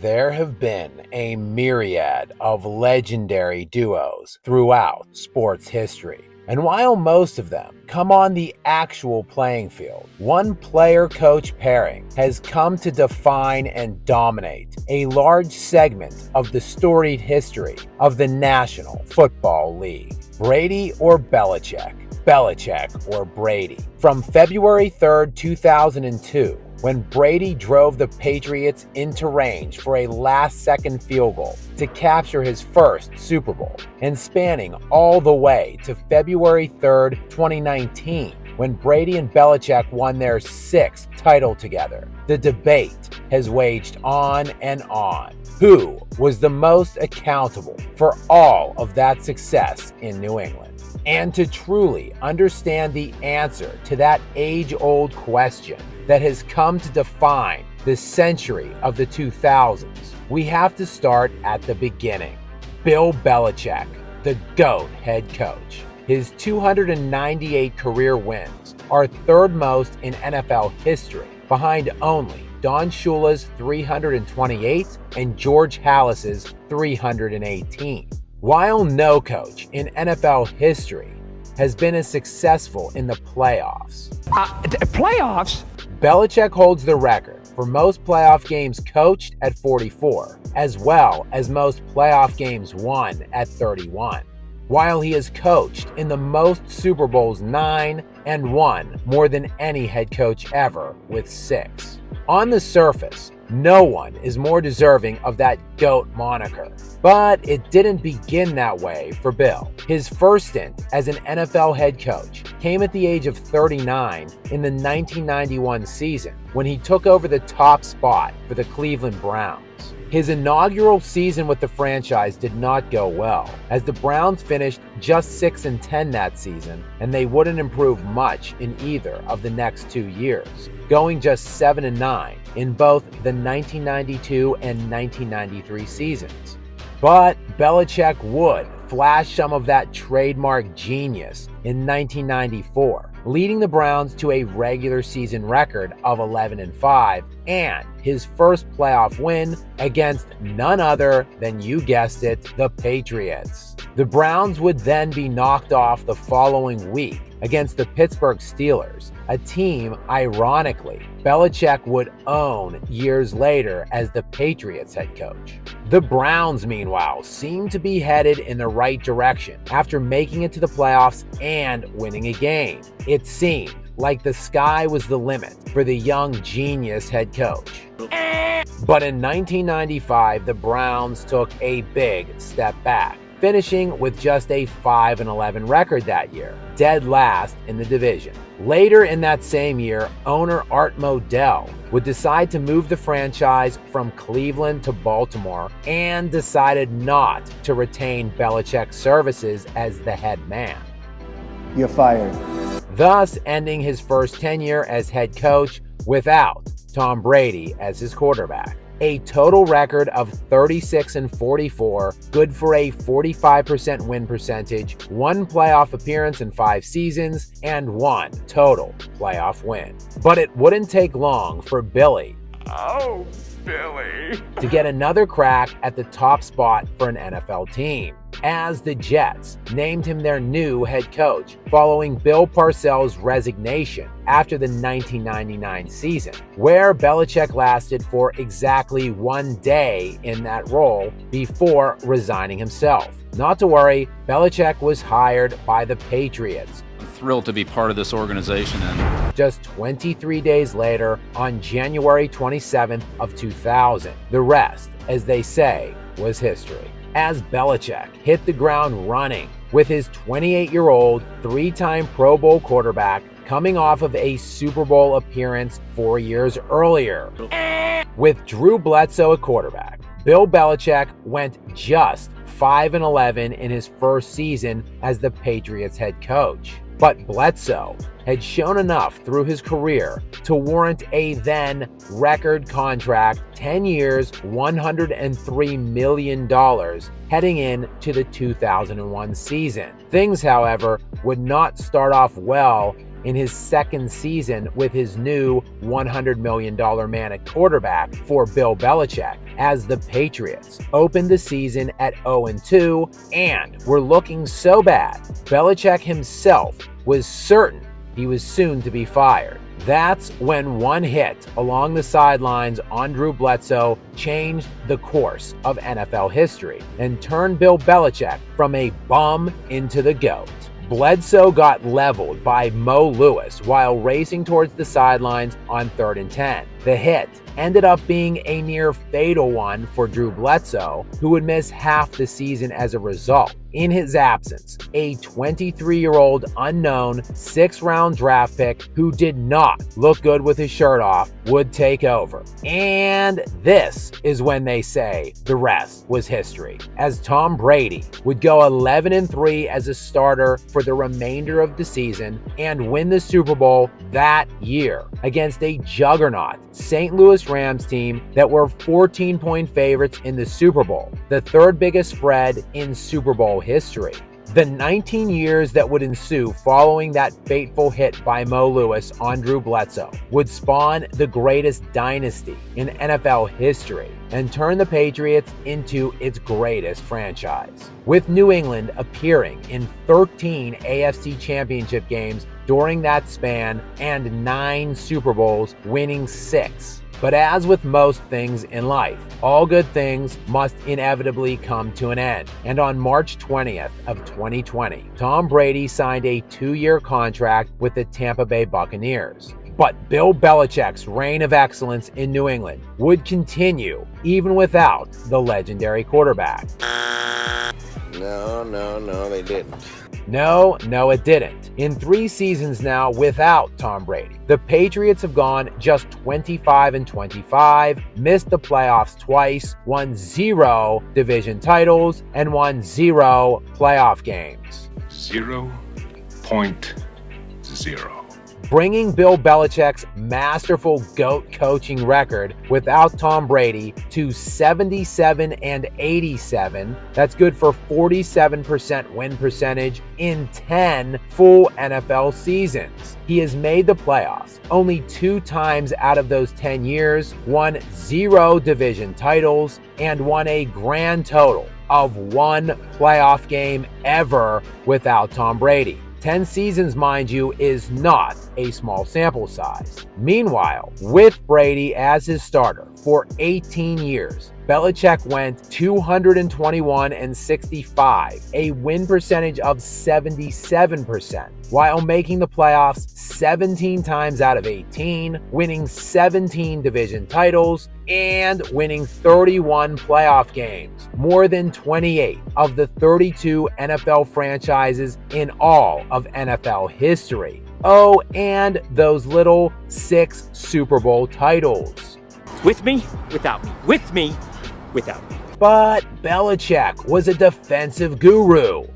There have been a myriad of legendary duos throughout sports history. And while most of them come on the actual playing field, one player-coach pairing has come to define and dominate a large segment of the storied history of the National Football League. Brady or Belichick? Belichick or Brady? From February 3rd, 2002, when Brady drove the Patriots into range for a last-second field goal to capture his first Super Bowl, and spanning all the way to February 3rd, 2019, when Brady and Belichick won their sixth title together, the debate has waged on and on. Who was the most accountable for all of that success in New England? And to truly understand the answer to that age-old question that has come to define the century of the 2000s, we have to start at the beginning. Bill Belichick, the GOAT head coach. His 298 career wins are third most in NFL history, behind only Don Shula's 328 and George Halas's 318. While no coach in NFL history has been as successful in the playoffs. Playoffs? Belichick holds the record for most playoff games coached at 44, as well as most playoff games won at 31. While he has coached in the most Super Bowls 9 and won more than any head coach ever with 6. On the surface, no one is more deserving of that GOAT moniker. But it didn't begin that way for Bill. His first stint as an NFL head coach came at the age of 39 in the 1991 season when he took over the top spot for the Cleveland Browns. His inaugural season with the franchise did not go well, as the Browns finished just 6-10 that season, and they wouldn't improve much in either of the next 2 years, going just 7-9 in both the 1992 and 1993 seasons. But Belichick would flash some of that trademark genius in 1994, leading the Browns to a regular season record of 11-5 and his first playoff win against none other than, you guessed it, the Patriots. The Browns would then be knocked off the following week against the Pittsburgh Steelers, a team, ironically, Belichick would own years later as the Patriots head coach. The Browns, meanwhile, seemed to be headed in the right direction after making it to the playoffs and winning a game. It seemed like the sky was the limit for the young genius head coach. But in 1995, the Browns took a big step back, finishing with just a 5-11 record that year, dead last in the division. Later in that same year, owner Art Modell would decide to move the franchise from Cleveland to Baltimore and decided not to retain Belichick's services as the head man. You're fired. Thus ending his first tenure as head coach without Tom Brady as his quarterback. A total record of 36-44, good for a 45% win percentage, 1 playoff appearance in 5 seasons, and 1 total playoff win. But it wouldn't take long for Billy to get another crack at the top spot for an NFL team, as the Jets named him their new head coach following Bill Parcells' resignation after the 1999 season, where Belichick lasted for exactly 1 day in that role before resigning himself. Not to worry, Belichick was hired by the Patriots. I'm thrilled to be part of this organization. And just 23 days later, on January 27th of 2000, the rest, as they say, was history. As Belichick hit the ground running with his 28-year-old, 3-time Pro Bowl quarterback coming off of a Super Bowl appearance 4 years earlier. With Drew Bledsoe at quarterback, Bill Belichick went just 5-11 in his first season as the Patriots head coach. But Bledsoe had shown enough through his career to warrant a then record contract, 10 years, $103 million, heading into the 2001 season. Things, however, would not start off well in his second season with his new $100 million man at quarterback for Bill Belichick, as the Patriots opened the season at 0-2 and were looking so bad, Belichick himself was certain he was soon to be fired. That's when one hit along the sidelines on Drew Bledsoe changed the course of NFL history and turned Bill Belichick from a bum into the GOAT. Bledsoe got leveled by Mo Lewis while racing towards the sidelines on 3rd and 10. The hit ended up being a near fatal one for Drew Bledsoe, who would miss half the season as a result. In his absence, a 23-year-old unknown 6th-round draft pick who did not look good with his shirt off would take over. And this is when they say the rest was history, as Tom Brady would go 11-3 as a starter for the remainder of the season and win the Super Bowl that year against a juggernaut St. Louis Rams team that were 14-point favorites in the Super Bowl, the 3rd biggest spread in Super Bowl history. The 19 years that would ensue following that fateful hit by Mo Lewis on Drew Bledsoe would spawn the greatest dynasty in NFL history and turn the Patriots into its greatest franchise, with New England appearing in 13 AFC Championship games during that span and 9 Super Bowls, winning 6. But as with most things in life, all good things must inevitably come to an end. And on March 20th of 2020, Tom Brady signed a 2-year contract with the Tampa Bay Buccaneers. But Bill Belichick's reign of excellence in New England would continue even without the legendary quarterback. No, they didn't. No, it didn't. In 3 seasons now without Tom Brady, the Patriots have gone just 25-25, missed the playoffs twice, won 0 division titles, and won 0 playoff games. 0.0. Bringing Bill Belichick's masterful GOAT coaching record without Tom Brady to 77-87. That's good for 47% win percentage in 10 full NFL seasons. He has made the playoffs only 2 times out of those 10 years, won 0 division titles, and won a grand total of 1 playoff game ever without Tom Brady. 10 seasons, mind you, is not a small sample size. Meanwhile, with Brady as his starter for 18 years, Belichick went 221-65, a win percentage of 77%, while making the playoffs 17 times out of 18, winning 17 division titles, and winning 31 playoff games, more than 28 of the 32 NFL franchises in all of NFL history. Oh, and those little 6 Super Bowl titles. With me, without me. With me, without me. But Belichick was a defensive guru.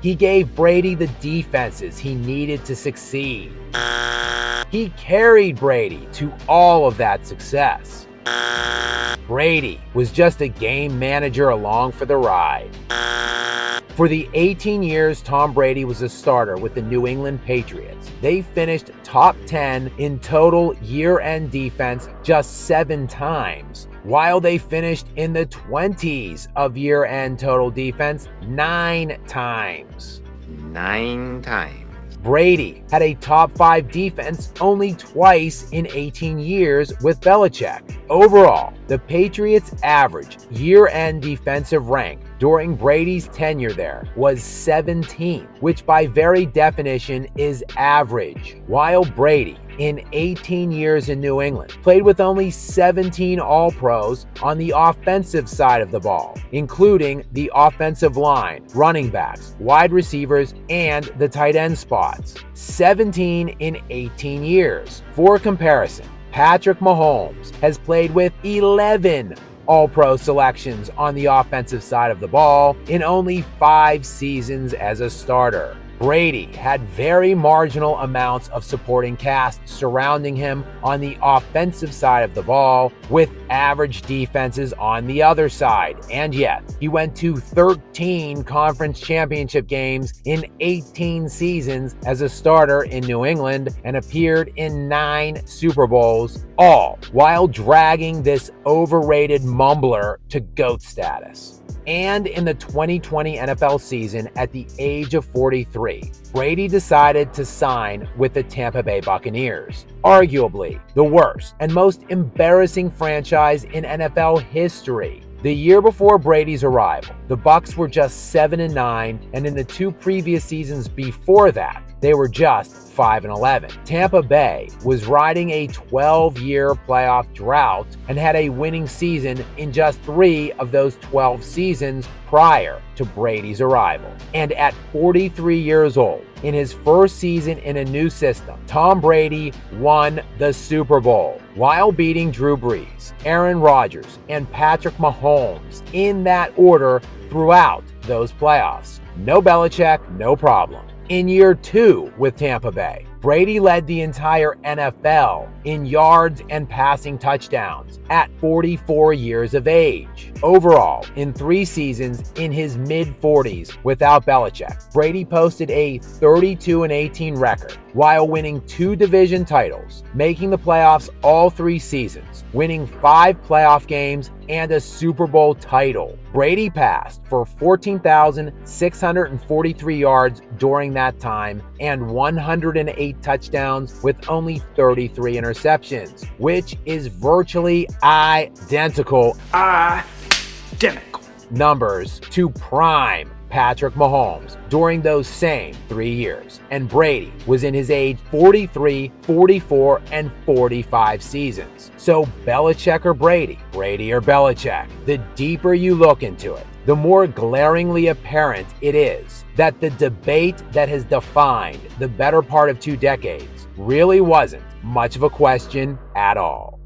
He gave Brady the defenses he needed to succeed. He carried Brady to all of that success. Brady was just a game manager along for the ride. For the 18 years Tom Brady was a starter with the New England Patriots, they finished top 10 in total year-end defense just 7 times, while they finished in the 20s of year-end total defense 9 times. 9 times. Brady had a top 5 defense only twice in 18 years with Belichick. Overall, the Patriots' average year-end defensive rank during Brady's tenure there was 17th, which by very definition is average, while Brady, in 18 years in New England, played with only 17 All-Pros on the offensive side of the ball, including the offensive line, running backs, wide receivers, and the tight end spots. 17 in 18 years. For comparison, Patrick Mahomes has played with 11 All-Pro selections on the offensive side of the ball in only 5 seasons as a starter. Brady had very marginal amounts of supporting cast surrounding him on the offensive side of the ball, with average defenses on the other side. And yet, he went to 13 conference championship games in 18 seasons as a starter in New England and appeared in 9 Super Bowls, all while dragging this overrated mumbler to GOAT status. And in the 2020 NFL season, at the age of 43, Brady decided to sign with the Tampa Bay Buccaneers, arguably the worst and most embarrassing franchise in NFL history. The year before Brady's arrival, the Bucs were just 7-9, and in the 2 previous seasons before that, they were just 5-11. Tampa Bay was riding a 12-year playoff drought and had a winning season in just 3 of those 12 seasons prior to Brady's arrival. And at 43 years old, in his first season in a new system, Tom Brady won the Super Bowl while beating Drew Brees, Aaron Rodgers, and Patrick Mahomes in that order throughout those playoffs. No Belichick, no problem. In year 2 with Tampa Bay, Brady led the entire NFL in yards and passing touchdowns at 44 years of age. Overall, in 3 seasons in his mid-40s without Belichick, Brady posted a 32-18 record while winning 2 division titles, making the playoffs all 3 seasons, winning 5 playoff games and a Super Bowl title. Brady passed for 14,643 yards during that time and 108 touchdowns with only 33 interceptions, which is virtually identical numbers to prime Patrick Mahomes during those same 3 years. And Brady was in his age 43, 44, and 45 seasons. So Belichick or Brady, Brady or Belichick, the deeper you look into it, the more glaringly apparent it is that the debate that has defined the better part of 2 decades really wasn't much of a question at all.